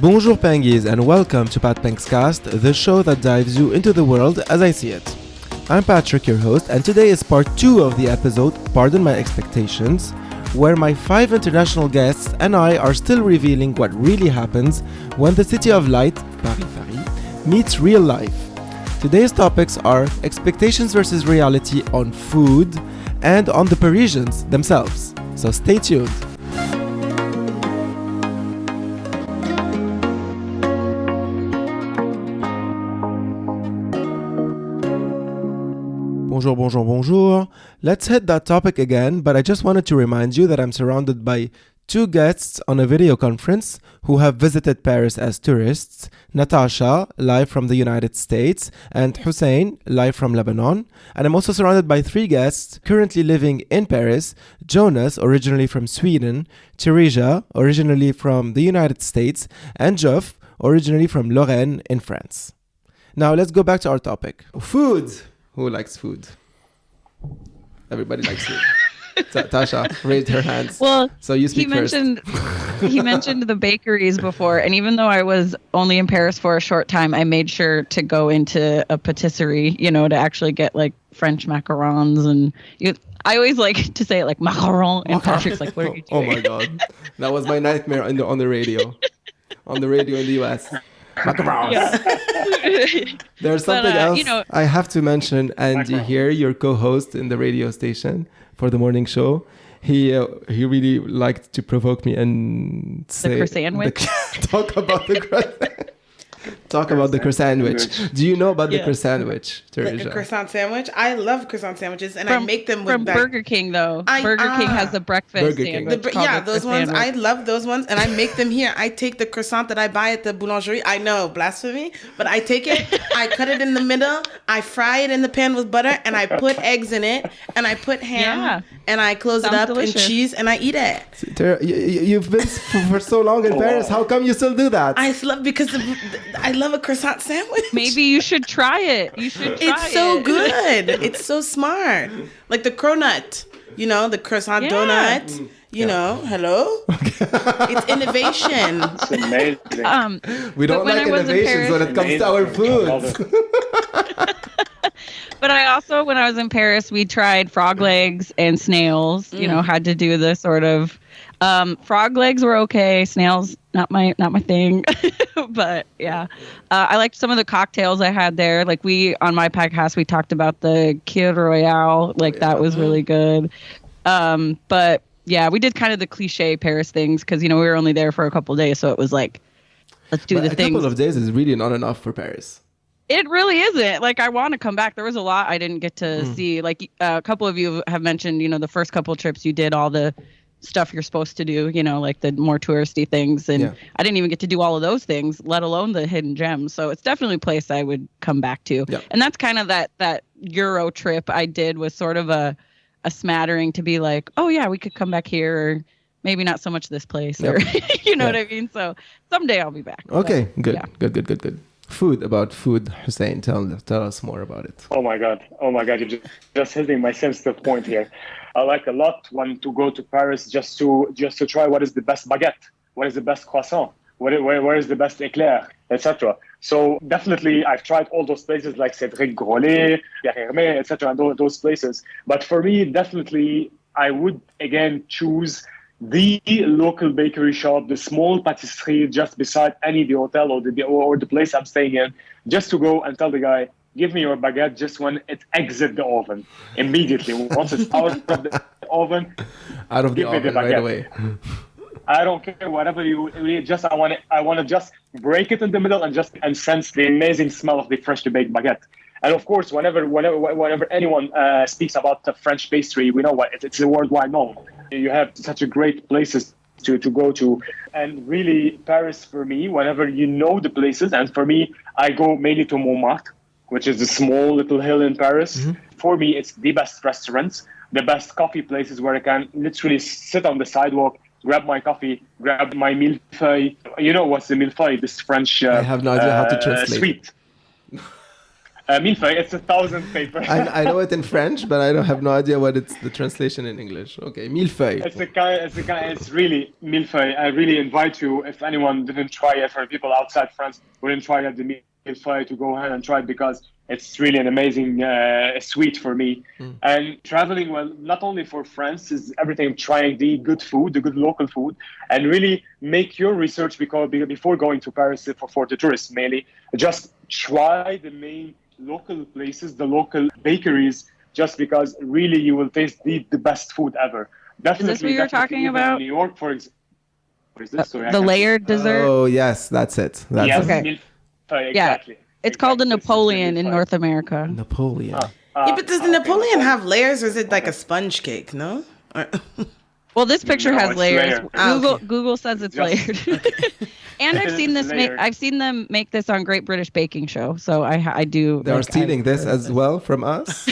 Bonjour Pengies and welcome to Pat Penk's Cast, the show that dives you into the world as I see it. I'm Patrick, your host, and today is part 2 of the episode, Pardon My Expectations, where my 5 international guests and I are still revealing what really happens when the city of light, Paris, meets real life. Today's topics are expectations versus reality on food and on the Parisians themselves. So stay tuned. Bonjour, bonjour, bonjour. Let's hit that topic again, but I just wanted to remind you that I'm surrounded by 2 guests on a video conference who have visited Paris as tourists. Natasha, live from the United States, and Hussein, live from Lebanon. And I'm also surrounded by 3 guests currently living in Paris. Jonas, originally from Sweden, Teresa, originally from the United States, and Geoff, originally from Lorraine in France. Now let's go back to our topic. Food. Who likes food? Everybody likes food. Tasha raised her hands. Well, so you speak first. He mentioned the bakeries before, and even though I was only in Paris for a short time, I made sure to go into a patisserie, to actually get like French macarons. And I always like to say it like macaron, and Patrick's like, "What are you doing?" Oh my god, that was my nightmare on the radio, in the US. Macarons. Yeah. There's something else I have to mention. Andy here, your co-host in the radio station for the morning show, he really liked to provoke me and say the croissant. Talk about the croissant. Talk about the croissant sandwich. Do you know about the croissant sandwich, Teresa? The croissant sandwich? I love croissant sandwiches, and I make them from Burger King, though. Burger King has the breakfast sandwich. Those ones. I love those ones, and I make them here. I take the croissant that I buy at the boulangerie. I know, blasphemy, but I take it, I cut it in the middle, I fry it in the pan with butter, and I put eggs in it, and I put ham, and I close it up in cheese, and I eat it. You've been for so long in Paris. How come you still do that? Because I love a croissant sandwich. Maybe you should try it. It's so good. It's so smart. Like the cronut, the croissant donut. Hello? It's innovation. It's amazing. We don't like innovations when it comes to our food. But I also, when I was in Paris, we tried frog legs and snails. Had to do the sort of frog legs were okay. Snails, not my thing. But yeah, I liked some of the cocktails I had there. Like on my podcast, we talked about the Kir Royale. That was really good. But yeah, we did kind of the cliche Paris things because, we were only there for a couple of days. So it was like, let's do the things. A couple of days is really not enough for Paris. It really isn't. I want to come back. There was a lot I didn't get to see. A couple of you have mentioned, the first couple of trips you did all the stuff you're supposed to do, the more touristy things. And I didn't even get to do all of those things, let alone the hidden gems. So it's definitely a place I would come back to. Yeah. And that's kind of that Euro trip I did was sort of a smattering to be like, oh yeah, we could come back here, or maybe not so much this place, or you know what I mean? So someday I'll be back. Okay, good. Yeah. Good. About food, Hussein, tell us more about it. Oh my god, you're just hitting my sensitive point here. I like a lot to go to Paris just to try what is the best baguette, what is the best croissant, where is the best éclair, etc. So definitely I've tried all those places like Cédric Grolet, Pierre Hermé, etc. and those places. But for me, definitely I would again choose the local bakery shop, the small patisserie just beside the hotel or the place I'm staying in, just to go and tell the guy, give me your baguette just when it exits the oven. Immediately. Once it's out of the oven, give me the baguette right away. I don't care whatever you just I want to just break it in the middle and sense the amazing smell of the freshly baked baguette. And of course, whenever anyone speaks about the French pastry, we know what it's a worldwide known. You have such a great places to go to, and really Paris for me. Whenever the places, and for me, I go mainly to Montmartre, which is a small little hill in Paris. Mm-hmm. For me, it's the best restaurants, the best coffee places where I can literally sit on the sidewalk, grab my coffee, grab my millefeuille. You know what's the millefeuille? This French I have no idea how to translate. Sweet. Millefeuille, it's 1,000 paper. I know it in French, but I don't have no idea what it's the translation in English. Okay, millefeuille. It's really millefeuille. I really invite you, if anyone didn't try it, for people outside France who didn't try it, the millefeuille, to go ahead and try it, because it's really an amazing sweet for me. And traveling, well, not only for France, is everything trying the good food, the good local food, and really make your research, because before going to Paris for the tourists mainly, just try the main local places, the local bakeries, just because really you will taste the best food ever. Definitely. Is this what you're talking about? New York, for example. The layered dessert? Oh, yes, that's it. That's Yes, it. exactly. It's called a Napoleon in North America. Napoleon. But does the Napoleon have layers, or is it like a sponge cake? No. Well, this picture No, has it's layers. layered. Google says it's Just- layered. And I've seen this. Layered. I've seen them make this on Great British Baking Show. So I do. They are like, stealing I've this heard of as well from us.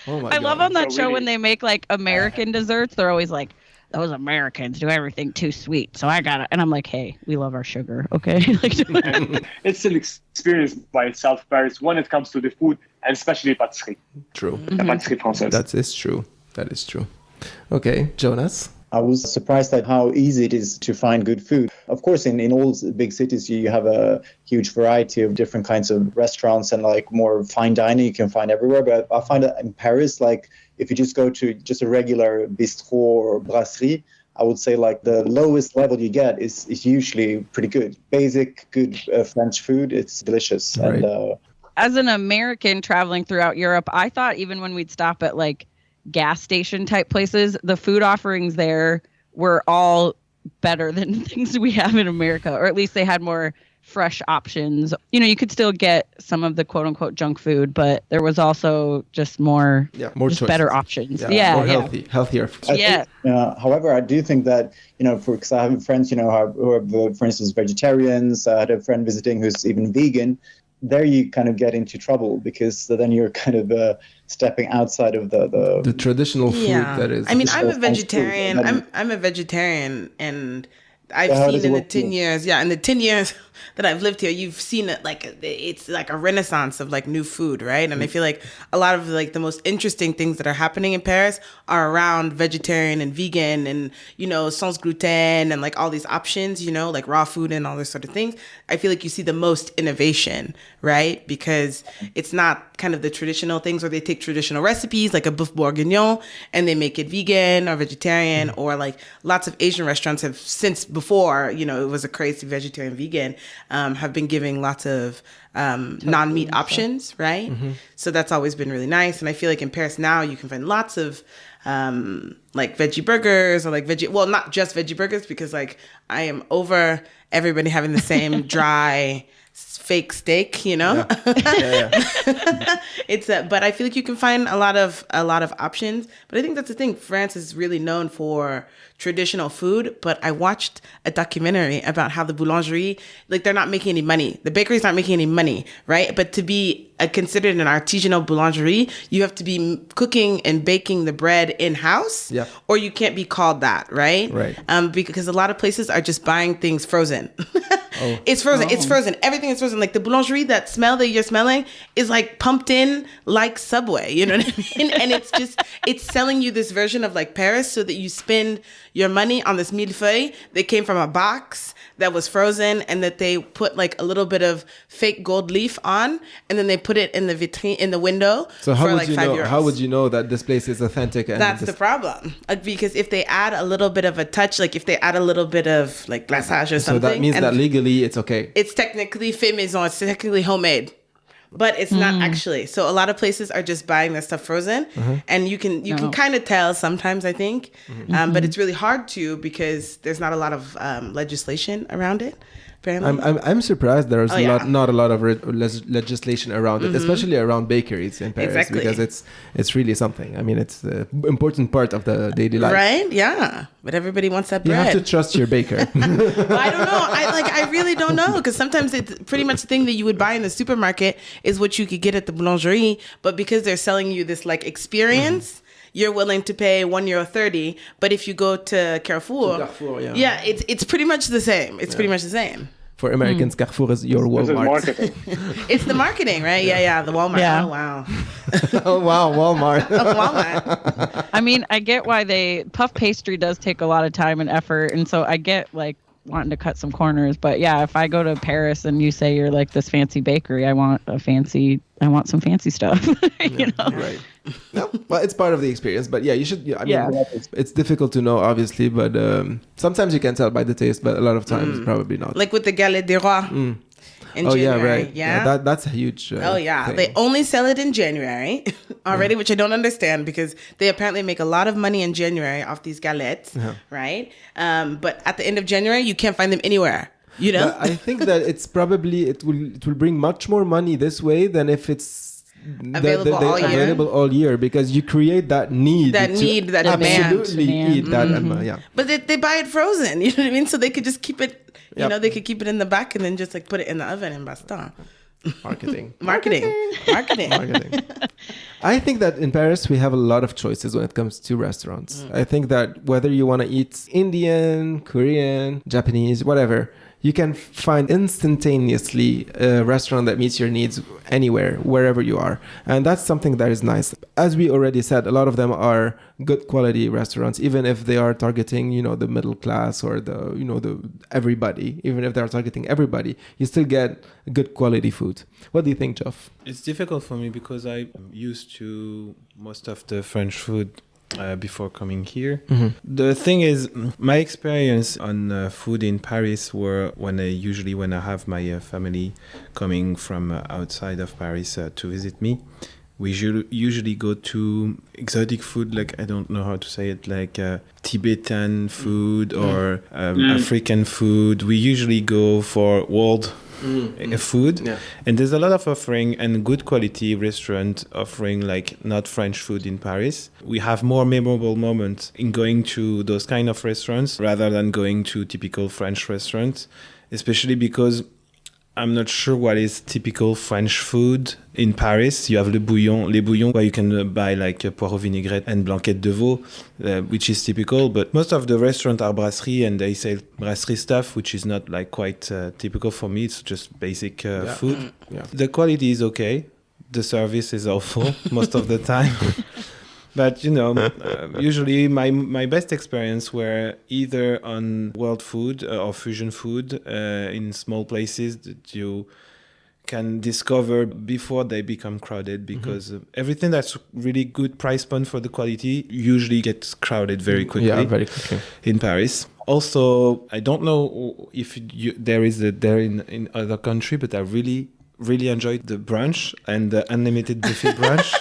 Oh my I God. love on that So show really- when they make like American desserts. They're always like, those Americans do everything too sweet. So I got it. And I'm like, hey, we love our sugar. Okay. Like, And it's an experience by itself, Paris, when it comes to the food, and especially pâtisserie. True. La pâtisserie française. That is true. That is true. Okay, Jonas. I was surprised at how easy it is to find good food. Of course, in all big cities, you have a huge variety of different kinds of restaurants, and like more fine dining you can find everywhere. But I find that in Paris, like if you just go to just a regular bistro or brasserie, I would say like the lowest level you get is usually pretty good. Basic, good French food. It's delicious. Right. And as an American traveling throughout Europe, I thought even when we'd stop at like gas station type places, the food offerings there were all better than things we have in America, or at least they had more fresh options. You know, you could still get some of the quote unquote junk food, but there was also just more, More just choices. better options. More Yeah. healthier. I Yeah. think, however, I do think that, because I have friends, who are, for instance, vegetarians. I had a friend visiting who's even vegan. There you kind of get into trouble, because then you're kind of stepping outside of The traditional food that is. I mean, I'm a French food. vegetarian. I'm a vegetarian, and I've So how seen does it in the work 10 here? years, in the 10 years that I've lived here, you've seen it it's like a renaissance of like new food, right? And I feel like a lot of like the most interesting things that are happening in Paris are around vegetarian and vegan and, sans gluten and like all these options, like raw food and all this sort of things. I feel like you see the most innovation, right? Because it's not kind of the traditional things where they take traditional recipes like a boeuf bourguignon and they make it vegan or vegetarian, or like lots of Asian restaurants have since before, it was a crazy vegetarian vegan, have been giving lots of non-meat options, right? So that's always been really nice. And I feel like in Paris now you can find lots of like veggie burgers, or like not just veggie burgers, because like I am over everybody having the same dry fake steak, It's but I feel like you can find a lot of options. But I think that's the thing. France is really known for traditional food. But I watched a documentary about how the boulangerie, like they're not making any money. The bakeries aren't making any money, right? But to be considered an artisanal boulangerie, you have to be cooking and baking the bread in-house, or you can't be called that, right? Right. Because a lot of places are just buying things frozen. It's frozen. It's frozen. Everything is frozen. Like the boulangerie, that smell that you're smelling is like pumped in like Subway. You know what I mean? And it's selling you this version of like Paris, so that you spend your money on this millefeuille that came from a box that was frozen, and that they put like a little bit of fake gold leaf on, and then they put it in the vitrine in the window. So how for would like you know? €5. How would you know that this place is authentic? And That's the problem. Because if they add a little bit of a touch, like if they add a little bit of like glaçage or So something, that means and that legally it's okay. it's technically fait maison. It's technically homemade, but it's not actually. So a lot of places are just buying their stuff frozen, and you can kind of tell sometimes, I think, but it's really hard to, because there's not a lot of legislation around it. Apparently. I'm surprised there's yeah. not a lot of legislation around it, especially around bakeries in Paris, Exactly. because it's really something. I mean, it's an important part of the daily life. Right? Yeah. But everybody wants that You bread. have to trust your baker. Well, I don't know. I really don't know, because sometimes it's pretty much the thing that you would buy in the supermarket is what you could get at the boulangerie, but because they're selling you this like experience, you're willing to pay €1.30. But if you go to Carrefour, yeah. it's pretty much the same. It's pretty much the same. For Americans, Carrefour is your This is Walmart. marketing. It's the marketing, right? Yeah, the Walmart. Yeah. Oh, wow. Oh, wow, Walmart. Walmart. I mean, I get why puff pastry does take a lot of time and effort, and so I get like wanting to cut some corners. But yeah, if I go to Paris and you say you're like this fancy bakery, I want some fancy stuff. You know? Right. No, well, it's part of the experience. But yeah, you should. I mean, Yeah. it's difficult to know, obviously, but sometimes you can tell by the taste, but a lot of times probably not. Like with the Galette des Rois. In Oh January. yeah, right. Yeah. That's a huge. Oh yeah, thing. they only sell it in January already, which I don't understand because they apparently make a lot of money in January off these galettes, right? But at the end of January, you can't find them anywhere. You know, But I think that it will bring much more money this way than if it's Available all year? available all year, because you create that need, That need, that demand. absolutely Demand. eat that. Yeah. but they buy it frozen. You know what I mean? So they could just keep it. You Yep. know, they could keep it in the back and then just like put it in the oven and basta. Marketing. Marketing. Marketing. I think that in Paris we have a lot of choices when it comes to restaurants. I think that whether you want to eat Indian, Korean, Japanese, whatever, you can find instantaneously a restaurant that meets your needs anywhere, wherever you are. And that's something that is nice. As we already said, a lot of them are good quality restaurants, even if they are targeting, the middle class or the everybody. Even if they are targeting everybody, you still get good quality food. What do you think, Geoff? It's difficult for me because I'm used to most of the French food before coming here. The thing is, my experience on food in Paris were when I have my family coming from outside of Paris to visit me. We usually go to exotic food, like, I don't know how to say it, like Tibetan food or African food. We usually go for world food. Yeah. And there's a lot of offering and good quality restaurant offering like not French food in Paris. We have more memorable moments in going to those kind of restaurants rather than going to typical French restaurants, especially because I'm not sure what is typical French food in Paris. You have les bouillons, where you can buy like poireau vinaigrette and blanquette de veau, which is typical. But most of the restaurants are brasserie and they sell brasserie stuff, which is not like quite typical for me. It's just basic food. Yeah. The quality is okay. The service is awful most of the time. But, usually my best experience were either on world food or fusion food in small places that you can discover before they become crowded, because everything that's really good price point for the quality usually gets crowded very quickly. Yeah, very quickly. In Paris. Also, I don't know if there is there in other country, but I really, really enjoyed the brunch and the unlimited buffet brunch.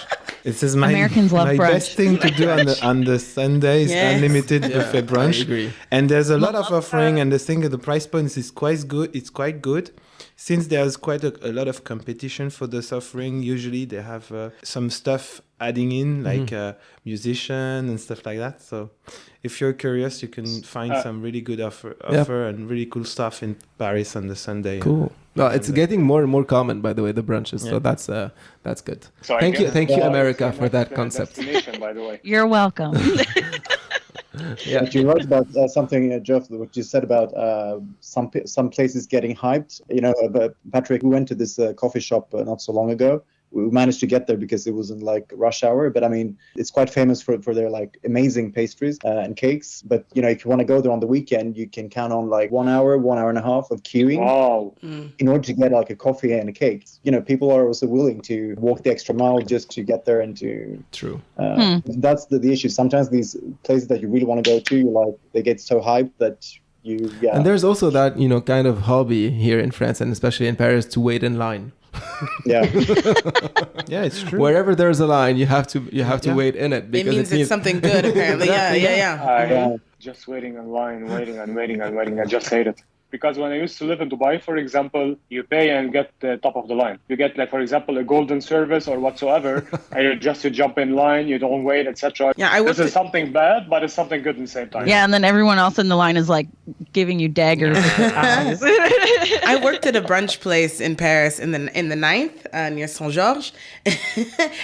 This is Americans love my brunch. best thing to do on the Sundays, Yes. unlimited buffet brunch. I agree. And there's a lot of offering, and the thing the price point is quite good. It's quite good. Since there's quite a lot of competition for this offering, usually they have some stuff adding in, like musician and stuff like that. So if you're curious, you can find some really good offer and really cool stuff in Paris on the Sunday. Cool. Well, it's getting more and more common, by the way, the brunches. So that's good. So I Thank you, guess America, it's for the that next, concept. destination, by the way. You're welcome. Yeah. But you're right about something, Geoff, what you said about some places getting hyped. But Patrick, we went to this coffee shop not so long ago. We managed to get there because it wasn't like rush hour. But I mean, it's quite famous for their like amazing pastries and cakes. But if you want to go there on the weekend, you can count on like 1 hour, 1 hour and a half of queuing Wow. in order to get like a coffee and a cake. People are also willing to walk the extra mile just to get there and to. True. That's the issue. Sometimes these places that you really want to go to, they get so hyped that you. Yeah. And there's also that, kind of hobby here in France and especially in Paris to wait in line. Yeah. Yeah, it's true. Wherever there's a line, you have to wait in it It because means it's something good, apparently. Yeah. Just waiting in line, waiting. I just hate it. Because when I used to live in Dubai, for example, you pay and get the top of the line. You get, like, for example, a golden service or whatsoever, and just to jump in line, you don't wait, etc. Yeah, This is something bad, but it's something good at the same time. Yeah, and then everyone else in the line is like giving you daggers with their eyes. I worked at a brunch place in Paris in the 9th near Saint Georges,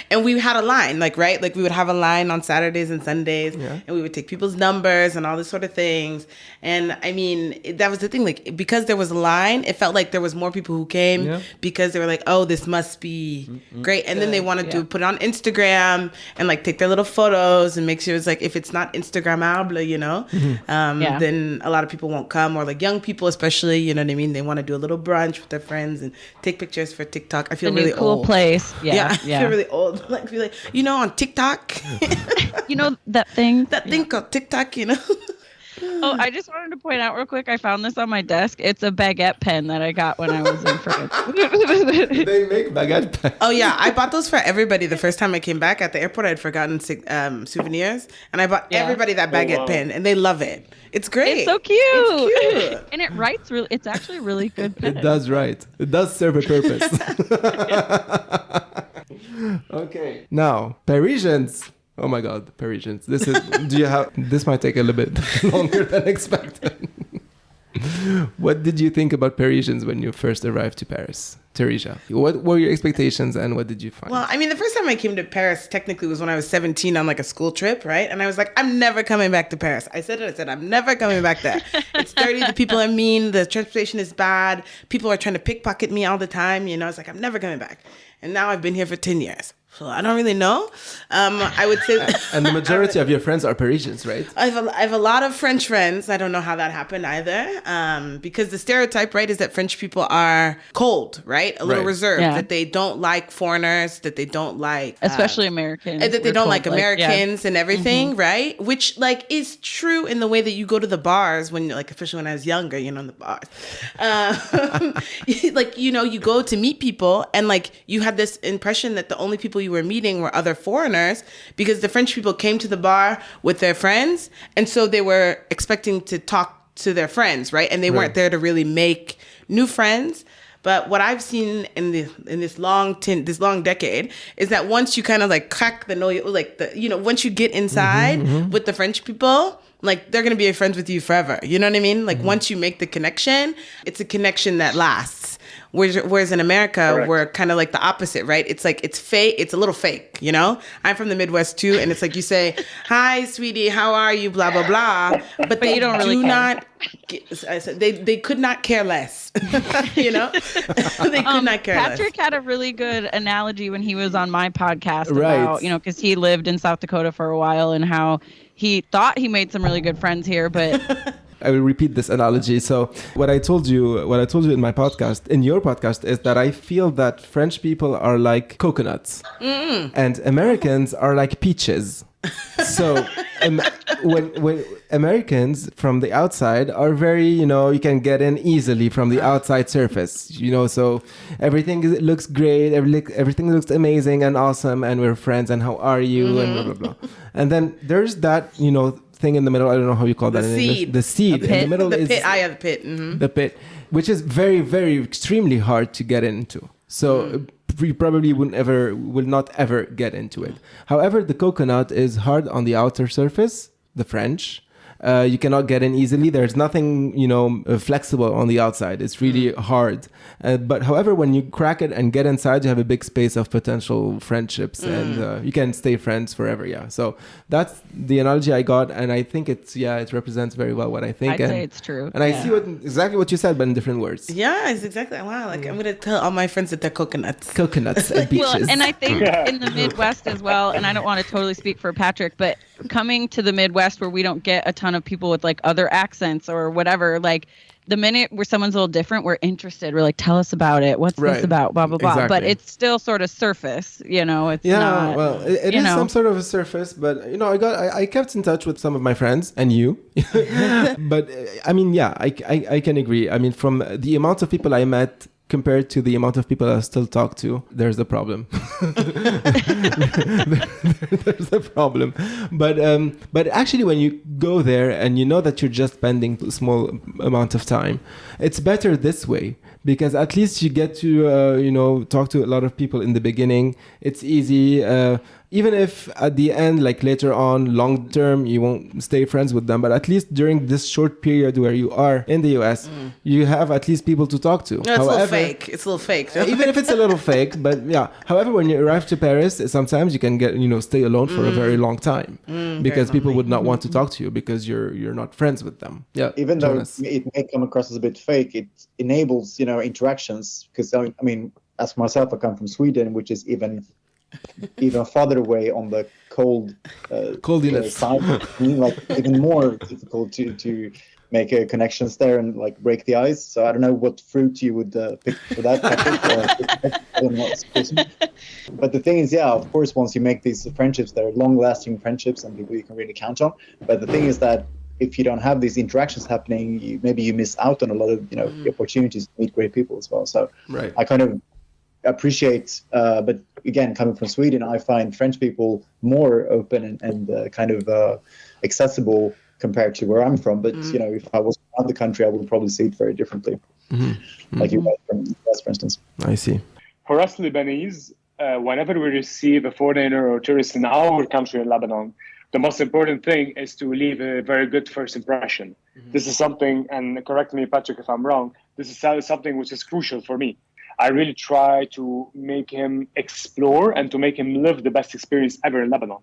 and we had a line, we would have a line on Saturdays and Sundays, and we would take people's numbers and all this sort of things. And I mean, that was the thing, like, because there was a line, it felt like there was more people who came because they were like, oh, this must be great. And then they wanted to put it on Instagram and like take their little photos and make sure it's like, if it's not Instagrammable, you know, then a lot of people won't come, or like young people especially, you know what I mean? They want to do a little brunch with their friends and take pictures for TikTok. I feel really cool old. Place. Yeah. I feel really old. Like, feel like, you know, on TikTok. You know that thing? That thing called TikTok, you know? Oh, I just wanted to point out real quick, I found this on my desk. It's a baguette pen that I got when I was in France. They make baguette pens. Oh, yeah. I bought those for everybody the first time I came back. At the airport, I had forgotten souvenirs. And I bought everybody that baguette pen. And they love it. It's great. It's so cute. It's cute. And it writes really, it's actually a really good pen. It does write. It does serve a purpose. Okay. Now, Parisians. Oh my God, Parisians. This might take a little bit longer than expected. What did you think about Parisians when you first arrived to Paris? Teresa, what were your expectations and what did you find? Well, I mean, the first time I came to Paris technically was when I was 17 on like a school trip, right? And I was like, I'm never coming back to Paris. I said, I'm never coming back there. It's dirty, the people are mean, the transportation is bad, people are trying to pickpocket me all the time, you know? It's like, I'm never coming back. And now I've been here for 10 years. So I don't really know. I would say... And the majority of your friends are Parisians, right? I have a lot of French friends. I don't know how that happened either. Because the stereotype, right, is that French people are cold, right? A little reserved. Yeah. That they don't like foreigners, that they don't like... Especially Americans. That they don't like Americans and everything, right? Which, like, is true in the way that you go to the bars when, like, especially when I was younger, you know, in the bars. Like, you know, you go to meet people and, like, you had this impression that the only people you were meeting were other foreigners because the French people came to the bar with their friends, and so they were expecting to talk to their friends, right? And they weren't there to really make new friends. But what I've seen in this long decade is that once you kind of like crack the nose, like once you get inside with the French people, like they're gonna be friends with you forever. You know what I mean? Like once you make the connection, it's a connection that lasts. Whereas in America, we're kind of like the opposite, right? It's like, it's fake. It's a little fake, you know? I'm from the Midwest too. And it's like you say, hi, sweetie, how are you? Blah, blah, blah. But they you don't really not, they could not care less, you know? They could not care less. Patrick had a really good analogy when he was on my podcast about, you know, because he lived in South Dakota for a while and how he thought he made some really good friends here, but... I will repeat this analogy. So what I told you in my podcast, in your podcast, is that I feel that French people are like coconuts and Americans are like peaches. So when Americans from the outside are very, you know, you can get in easily from the outside surface, you know, so everything looks great, everything looks amazing and awesome, and we're friends, and how are you, and blah, blah, blah. And then there's that, you know, thing in the middle. I don't know how you call that in English. The seed in the middle. The is pit. The pit. Mm-hmm. The pit, which is very, very extremely hard to get into. So we probably will not ever get into it. However, the coconut is hard on the outer surface, the French. You cannot get in easily. There's nothing, you know, flexible on the outside. It's really hard. But however, when you crack it and get inside, you have a big space of potential friendships and you can stay friends forever. Yeah. So that's the analogy I got. And I think it represents very well what I think. I'd say it's true. And I see exactly what you said, but in different words. Yeah, it's exactly. Wow. Like I'm going to tell all my friends that they're coconuts. Coconuts and beaches. Well, and I think in the Midwest as well, and I don't want to totally speak for Patrick, but coming to the Midwest where we don't get a ton of people with like other accents or whatever, like the minute where someone's a little different, we're interested. We're like, tell us about it. What's this about? Blah, blah, blah. Exactly. But it's still sort of surface, you know, it's not. Well, it is some sort of a surface, but you know, I kept in touch with some of my friends and you, but I mean, I can agree. I mean, from the amount of people I met compared to the amount of people I still talk to, there's a problem. There's a problem. But actually, when you go there and you know that you're just spending a small amount of time, it's better this way. Because at least you get to, talk to a lot of people in the beginning. It's easy. even if at the end, like later on, long term, you won't stay friends with them, but at least during this short period where you are in the US, you have at least people to talk to. No, it's a little fake. It's a little fake. Even if it's a little fake, but yeah. However, when you arrive to Paris, sometimes you can get, stay alone for a very long time because people would not want to talk to you because you're not friends with them. Yeah. Even Jonas. though it may come across as a bit fake, it enables, interactions. Because I mean, as myself, I come from Sweden, which is even farther away on the coldiness side. Like even more difficult to make connections there and like break the ice. So I don't know what fruit you would pick for that. But the thing is, yeah, of course, once you make these friendships, they're long-lasting friendships and people you can really count on. But the thing is that if you don't have these interactions happening, maybe you miss out on a lot of opportunities to meet great people as well. So right. I kind of appreciate, but again, coming from Sweden, I find French people more open and kind of accessible compared to where I'm from. But if I was out of the country, I would probably see it very differently. Like you guys from the US, for instance. I see. For us Lebanese, whenever we receive a foreigner or tourist in our country in Lebanon, the most important thing is to leave a very good first impression. This is something, and correct me, Patrick, if I'm wrong, this is something which is crucial for me. I really try to make him explore and to make him live the best experience ever in Lebanon.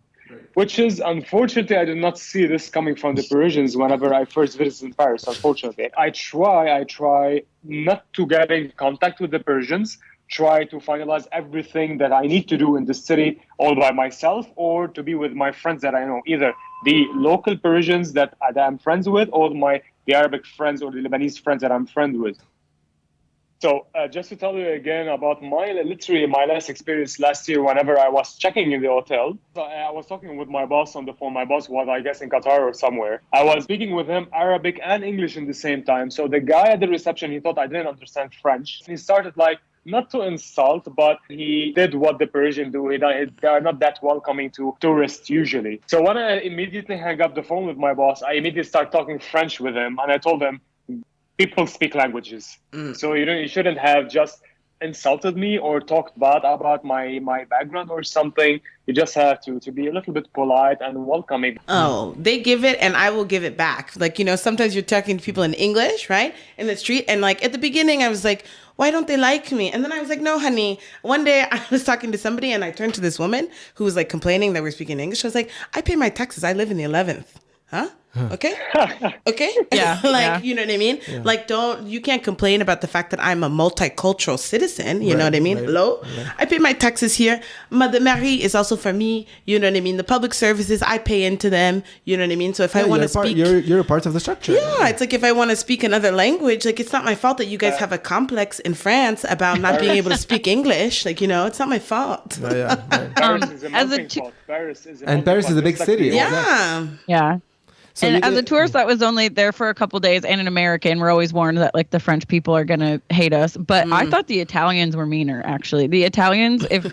Which is, unfortunately, I did not see this coming from the Parisians whenever I first visited Paris, unfortunately. I try not to get in contact with the Parisians, try to finalize everything that I need to do in the city all by myself, or to be with my friends that I know, either the local Parisians that I'm friends with, or the Arabic friends or the Lebanese friends that I'm friends with. So just to tell you again about my last experience last year, whenever I was checking in the hotel, I was talking with my boss on the phone. My boss was, I guess, in Qatar or somewhere. I was speaking with him Arabic and English in the same time. So the guy at the reception, he thought I didn't understand French. He started not to insult, but he did what the Parisians do. They are not that welcoming to tourists usually. So when I immediately hang up the phone with my boss, I immediately start talking French with him. And I told him, people speak languages. So you shouldn't have just insulted me or talked bad about my background or something. You just have to be a little bit polite and welcoming. Oh, they give it and I will give it back. Sometimes you're talking to people in English, right? In the street. And at the beginning, I was like, why don't they like me? And then I was like, no, honey. One day I was talking to somebody and I turned to this woman who was complaining that we're speaking English. I was like, I pay my taxes. I live in the 11th. Huh? Okay. Okay. Yeah. You know what I mean? Yeah. You can't complain about the fact that I'm a multicultural citizen. You know what I mean? Right, Hello? right. I pay my taxes here. The mairie is also for me. You know what I mean? The public services, I pay into them. You know what I mean? So if I want to speak. You're a part of the structure. Yeah. It's if I want to speak another language, it's not my fault that you guys have a complex in France about not being able to speak English. It's not my fault. Yeah. Right. Paris is a melting pot. Paris is a big city. Yeah. Yeah. So and as a tourist that was only there for a couple days and an American, we're always warned that the French people are going to hate us. But I thought the Italians were meaner, actually. The Italians, if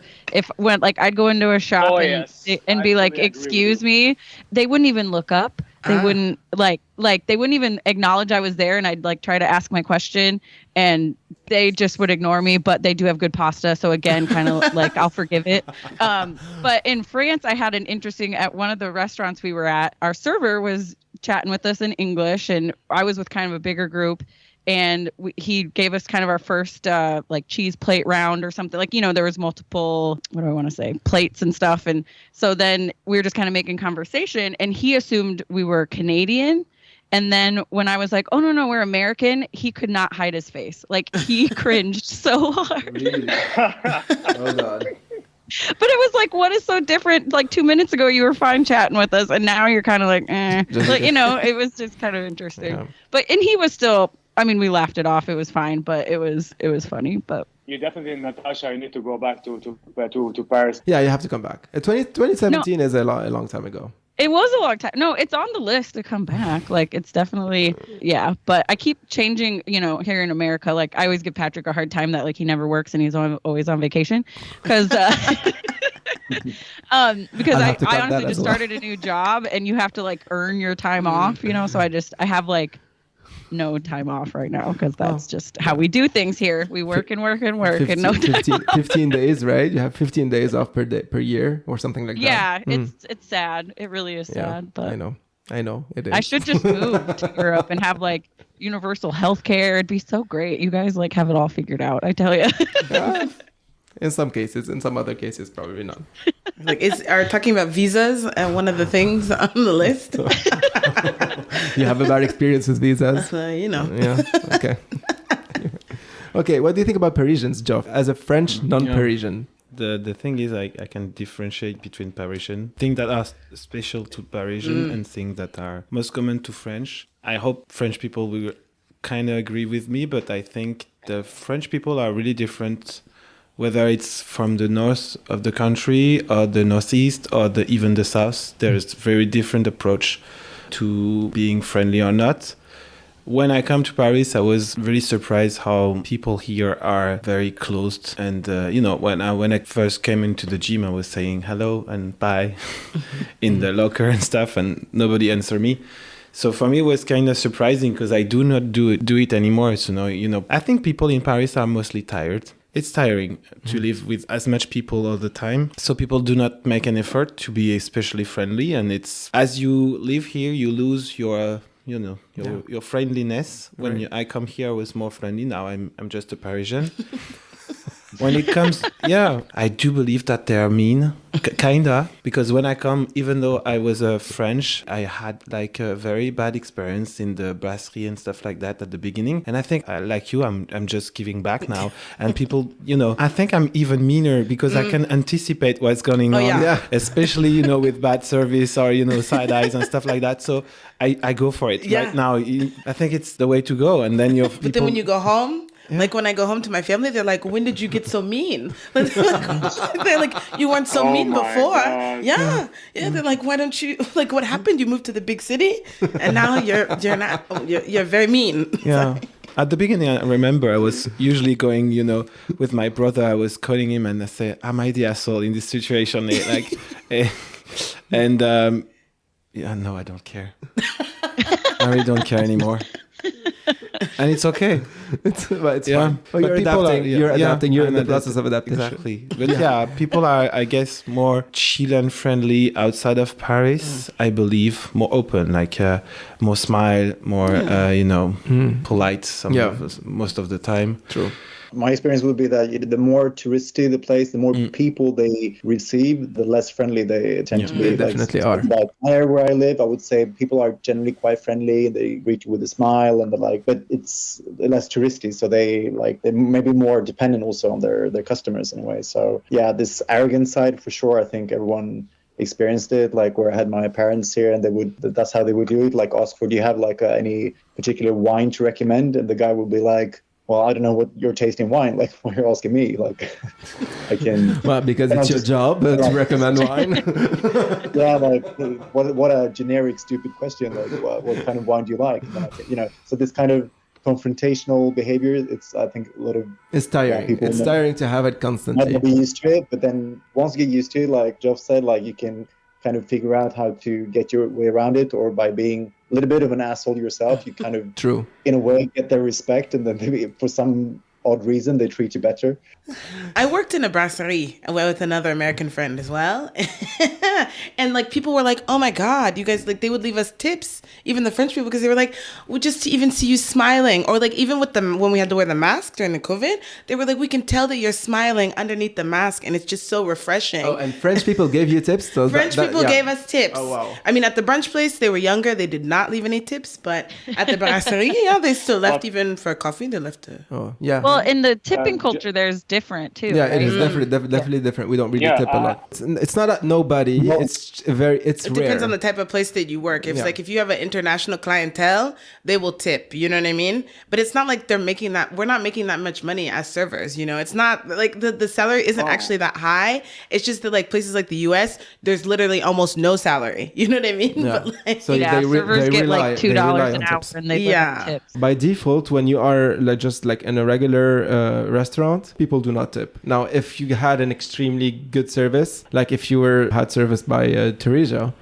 when I'd go into a shop and be like, excuse me, they wouldn't even look up. They wouldn't they wouldn't even acknowledge I was there, and I'd try to ask my question and they just would ignore me. But they do have good pasta, so again, kind of I'll forgive it. But in France, I had an interesting, at one of the restaurants we were at, our server was chatting with us in English, and I was with kind of a bigger group. And he gave us kind of our first cheese plate round or something. There was multiple, what do I want to say, plates and stuff. And so then we were just kind of making conversation, and he assumed we were Canadian. And then when I was like, oh, no, we're American, he could not hide his face. He cringed so hard. Really? Oh, God. But it was what is so different? 2 minutes ago, you were fine chatting with us, and now you're kind of eh. It was just kind of interesting. Yeah. And he was still, we laughed it off. It was fine, but it was funny. But you definitely, Natasha, you need to go back to Paris. Yeah, you have to come back. 2017 is a long time ago. It was a long time. No, it's on the list to come back. It's definitely, yeah. But I keep changing, here in America. I always give Patrick a hard time that he never works and he's always on vacation. Because I honestly just started a new job and you have to earn your time off, So I have no time off right now because that's just how we do things here. We work and work and work 15, and no time 15 days, right? You have 15 days off per year or something like that. Yeah, it's sad. It really is sad. But I know it is. I should just move to Europe and have like universal health care. It'd be so great. You guys like have it all figured out, I tell you. In some cases, in some other cases, probably not. Like, are talking about visas one of the things on the list? You have a bad experience with visas? Yeah. Okay. Okay, what do you think about Parisians, Geoff, as a French non-Parisian? The thing is, I can differentiate between Parisian things that are special to Parisian and things that are most common to French. I hope French people will kind of agree with me, but I think the French people are really different, whether it's from the north of the country or the northeast or even the south. There's very different approach to being friendly or not. When I come to Paris, I was really surprised how people here are very closed. And, when I first came into the gym, I was saying hello and bye in the locker and stuff, and nobody answered me. So for me, it was kind of surprising because I do not do it anymore. So, I think people in Paris are mostly tired. It's tiring to live with as much people all the time. So people do not make an effort to be especially friendly. And it's as you live here, you lose your friendliness. When I come here, I was more friendly. Now I'm just a Parisian. When it comes, I do believe that they are mean, kinda, because when I come, even though I was French, I had like a very bad experience in the brasserie and stuff like that at the beginning. And I think, like you, I'm just giving back now. And people, I think I'm even meaner because I can anticipate what's going on, especially, with bad service or, side eyes and stuff like that. So I go for it right now. I think it's the way to go. And then But then when you go home, like when I go home to my family, they're like, "When did you get so mean?" They're like, "You weren't so mean before." God. Yeah. They're like, "Why don't you like? What happened? You moved to the big city, and now you're not. You're very mean." Yeah. At the beginning, I remember I was usually going, with my brother. I was calling him and I say, "Am I the asshole in this situation?" No, I don't care. I really don't care anymore. And it's okay. It's fine. Well, you're adapting. You're adapting. You're in the process of adaptation. Exactly. But people are, I guess, more chill and friendly outside of Paris. I believe more open, like more smile, more polite. Most of the time. True. My experience would be that the more touristy the place, the more people they receive, the less friendly they tend to be. They definitely are. But where I live, I would say people are generally quite friendly. They greet you with a smile and the like, but it's less touristy. So they're maybe more dependent also on their customers in a way. So this arrogant side for sure, I think everyone experienced it, like where I had my parents here and that's how they would do it. Like ask for, do you have like any particular wine to recommend? And the guy would be like, well, I don't know what you're tasting wine. Like, why you're asking me? Like, I can. Well, because it's your job to recommend wine. Like, what a generic, stupid question. Like, what kind of wine do you like? And then so this kind of confrontational behavior, I think a lot of. It's tiring. It's tiring to have it constantly. Might not be used to it, but then once you get used to it, like Geoff said, like you can kind of figure out how to get your way around it, or by being a little bit of an asshole yourself, you kind of, in a way, get their respect, and then maybe for some odd reason they treat you better. I worked in a brasserie with another American friend as well. And like people were like, "Oh my God, you guys," like they would leave us tips, even the French people, because they were like, "We just to even see you smiling," or like even with when we had to wear the mask during the COVID, they were like, "We can tell that you're smiling underneath the mask, and it's just so refreshing." Oh, and French people gave you tips? So French people gave us tips. Oh, wow. I mean, at the brunch place, they were younger. They did not leave any tips, but at the brasserie, they still left even for coffee. They left. Oh, yeah. Well, in the tipping culture, there's different too. Yeah, right? it is definitely different. We don't really tip a lot. It's not that nobody. It's rare. It depends on the type of place that you work. If you have an international clientele, they will tip. You know what I mean? But it's not like we're not making that much money as servers. It's not like the salary isn't actually that high. It's just that like places like the US, there's literally almost no salary. You know what I mean? Yeah. But like, So servers get like $2 an hour tips. and they live on tips. By default, when you are just like in a regular regular restaurant, people do not tip. Now, if you had an extremely good service, like if you had service by Teresa.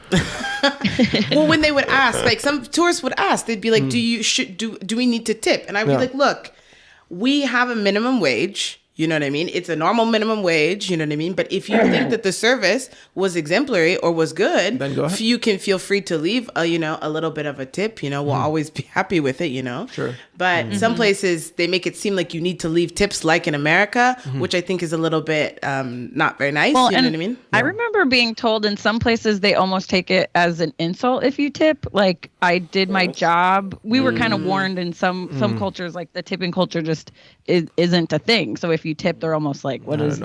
Well, when they would ask, like some tourists would ask, they'd be like, do we need to tip? And I'd be like, look, we have a minimum wage. You know what I mean? It's a normal minimum wage. You know what I mean? But if you think that the service was exemplary or was good, then go ahead. You can feel free to leave a little bit of a tip. We'll always be happy with it, Sure. But some places, they make it seem like you need to leave tips like in America, which I think is a little bit not very nice. Well, you know what I mean? I remember being told in some places they almost take it as an insult if you tip. Like, I did my job. We were kind of warned in some cultures, like the tipping culture just isn't a thing. So if you tip, they're almost like, what is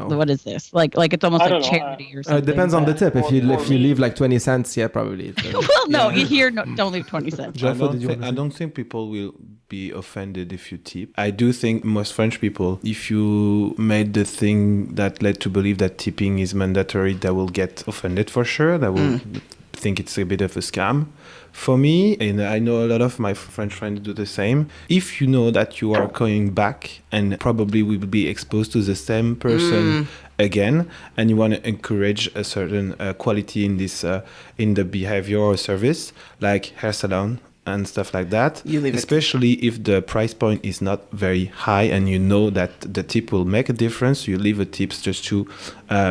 this? Like it's almost like charity or something. It depends on the tip. If you leave like 20 cents, yeah, probably. Well, no, you hear don't leave 20 cents. I don't think people will be offended if you tip. I do think most French people, if you made the thing that led to believe that tipping is mandatory, they will get offended for sure. They will think it's a bit of a scam. For me, and I know a lot of my French friends do the same, if you know that you are going back and probably will be exposed to the same person again, and you want to encourage a certain quality in this in the behavior or service, like hair salon and stuff like that, especially if the price point is not very high and you know that the tip will make a difference, you leave a tips just to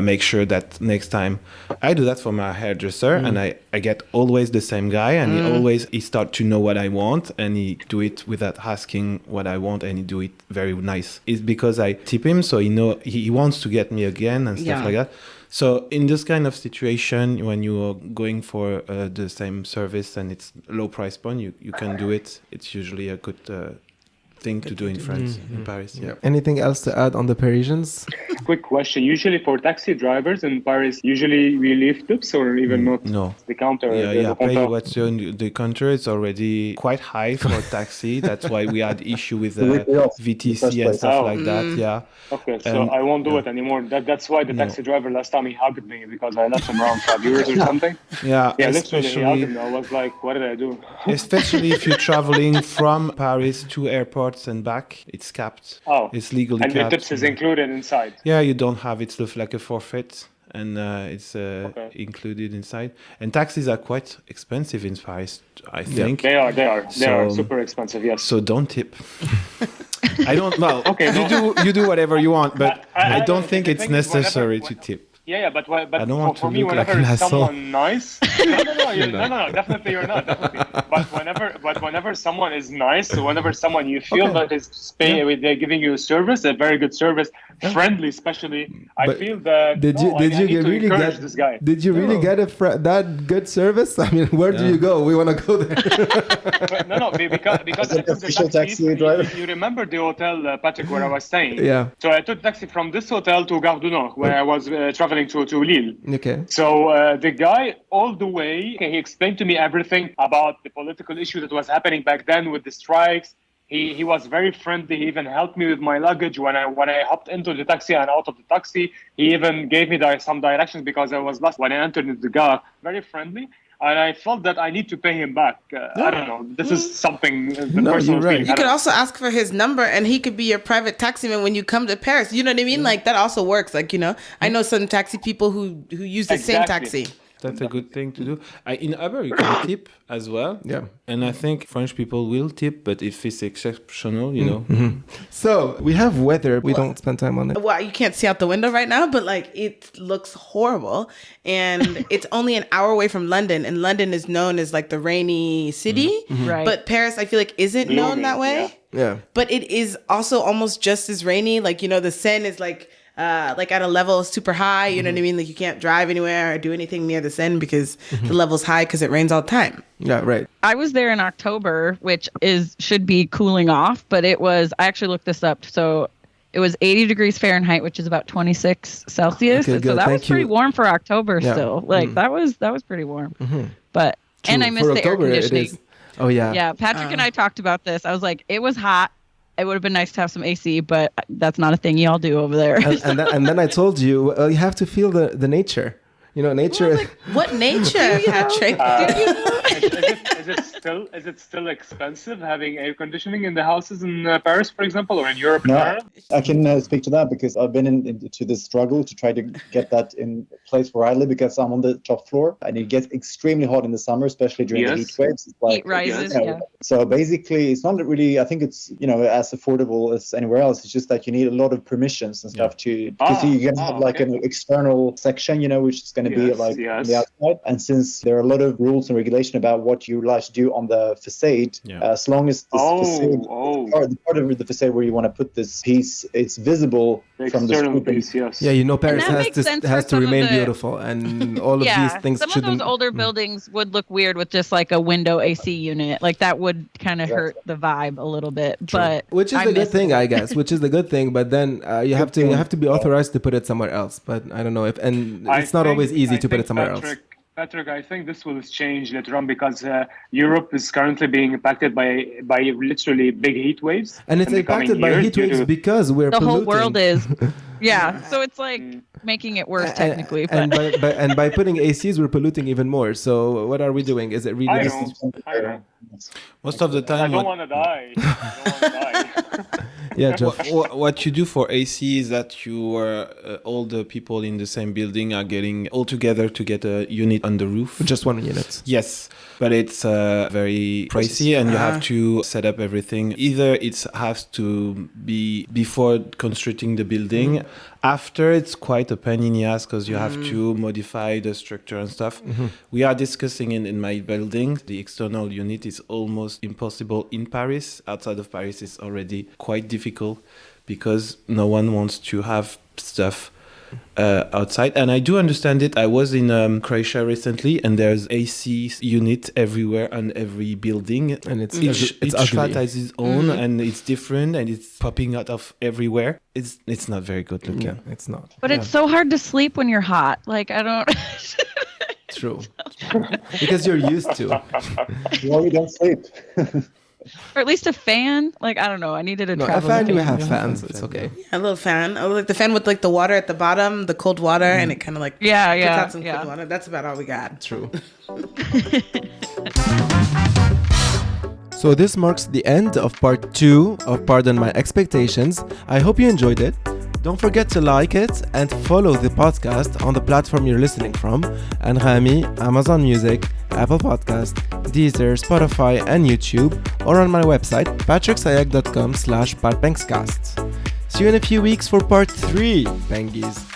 make sure that next time. I do that for my hairdresser, and I get always the same guy, and he start to know what I want, and he do it without asking what I want, and he do it very nice. It's because I tip him, so he wants to get me again and stuff like that. So in this kind of situation, when you are going for the same service and it's low price point, you can do it. It's usually a good thing to do in France, in Paris. Yeah. Anything else to add on the Parisians? Quick question. Usually for taxi drivers in Paris, usually we leave tips or even not? No. The counter. Yeah. Pay what's on the counter is already quite high for taxi. That's why we had issue with VTC and stuff like that. Yeah. Okay, so I won't do it anymore. That's why the taxi driver last time he hugged me because I left him around 5 euros or something. Yeah, literally he hugged me. I was like, what did I do? Especially if you're traveling from Paris to airports and back, it's capped. Oh, it's legally capped. And the tips is included inside. Yeah, you don't have it. It's like a forfeit, and it's included inside. And taxis are quite expensive in Paris, I think. They are super expensive. Yes. So don't tip. I don't know. Okay, you do whatever you want, but I don't think it's necessary to tip. Yeah, but I don't want for to me, look like whenever an someone nice, no, definitely you're not. Definitely. But whenever someone is nice, so whenever someone you feel that is they're giving you a service, a very good service, friendly, especially. I feel that. Did you really get this guy? Did you really get that good service? I mean, where do you go? We want to go there. because I took the taxi driver. You remember the hotel, Patrick, where I was staying? Yeah. So I took taxi from this hotel to Gare du Nord, where I was traveling to Lille. Okay. So the guy all the way, he explained to me everything about the political issue that was happening back then with the strikes. He was very friendly. He even helped me with my luggage when I hopped into the taxi and out of the taxi. He even gave me some directions because I was lost when I entered the Gare. Very friendly. And I felt that I need to pay him back. I don't know. This is something. You're right. You could also ask for his number, and he could be your private taximan when you come to Paris. You know what I mean? Like that also works. Like I know some taxi people who use the same taxi. That's a good thing to do. In Uber, you can tip as well. Yeah. And I think French people will tip, but if it's exceptional, So we have weather. We don't spend time on it. Well, you can't see out the window right now, but like it looks horrible. And it's only an hour away from London. And London is known as like the rainy city. Right. But Paris, I feel like, isn't known that way. Yeah. But it is also almost just as rainy. Like, the Seine is like at a level super high, you know what I mean? Like you can't drive anywhere or do anything near the Seine because the level's high because it rains all the time. Yeah, right. I was there in October, which should be cooling off, but I actually looked this up. So it was 80 degrees Fahrenheit, which is about 26 Celsius. Okay, so that was pretty warm for October still. Like that was pretty warm. But True. and I missed for the October, air conditioning. It is. Oh yeah. Yeah, Patrick and I talked about this. I was like, it was hot. It would have been nice to have some AC, but that's not a thing y'all do over there. and then I told you, you have to feel the nature. Nature. What nature, Patrick? is it still expensive having air conditioning in the houses in Paris, for example, or in Europe? In No, general? I can speak to that because I've been into this struggle to try to get that in place where I live because I'm on the top floor and it gets extremely hot in the summer, especially during the heat waves. It's Heat rises, yeah. So basically, it's not really. I think it's as affordable as anywhere else. It's just that you need a lot of permissions and stuff because you can have like an external section, which is going to be like on the outside. And since there are a lot of rules and regulation about what you're allowed to do on the facade, as long as this facade, the part of the facade where you want to put this piece, it's visible from the external street. piece, yes. Yeah, Paris has to remain the, beautiful, and all of these things some shouldn't. of those older buildings would look weird with just like a window AC unit. Like that would kind of hurt the vibe a little bit. True. But which is the good thing, I guess. Which is the good thing, but then you have to be authorized to put it somewhere else. But I don't know if, and it's not always easy to put it somewhere else. Patrick, I think this will change later on because Europe is currently being impacted by literally big heat waves. And it's impacted by heat waves because we're the polluting. whole world is. Yeah, so it's like making it worse technically. And by putting ACs, we're polluting even more. So what are we doing? Is it really? I know. Most of the time, I don't want to die. Yeah, Jeff. What you do for AC is that all the people in the same building are getting all together to get a unit on the roof. Just one unit. Yes, but it's very pricey and you have to set up everything. Either it has to be before constructing the building. After, it's quite a pain in the ass because you have to modify the structure and stuff. We are discussing in my building. The external unit is almost impossible in Paris. Outside of Paris, it's already quite difficult because no one wants to have stuff outside. And I do understand it. I was in Croatia recently and there's AC unit everywhere on every building. And each flat has its own and it's different and it's popping out of everywhere. It's not very good looking. Yeah, it's not. But it's so hard to sleep when you're hot. Like I don't. True. Because you're used to. Well, you don't sleep. Or at least a fan. Like I don't know. I needed a travel fan. fan. You have fans. It's okay. A little fan. Oh, like the fan with like the water at the bottom, the cold water, and it kind of like puts out some cold water. That's about all we got. True. So this marks the end of part 2 of Pardon My Expectations. I hope you enjoyed it. Don't forget to like it and follow the podcast on the platform you're listening from: Anghami, Amazon Music, Apple Podcast, Deezer, Spotify, and YouTube, or on my website, patricksayek.com/partbankscast. See you in a few weeks for part 3, Pengies.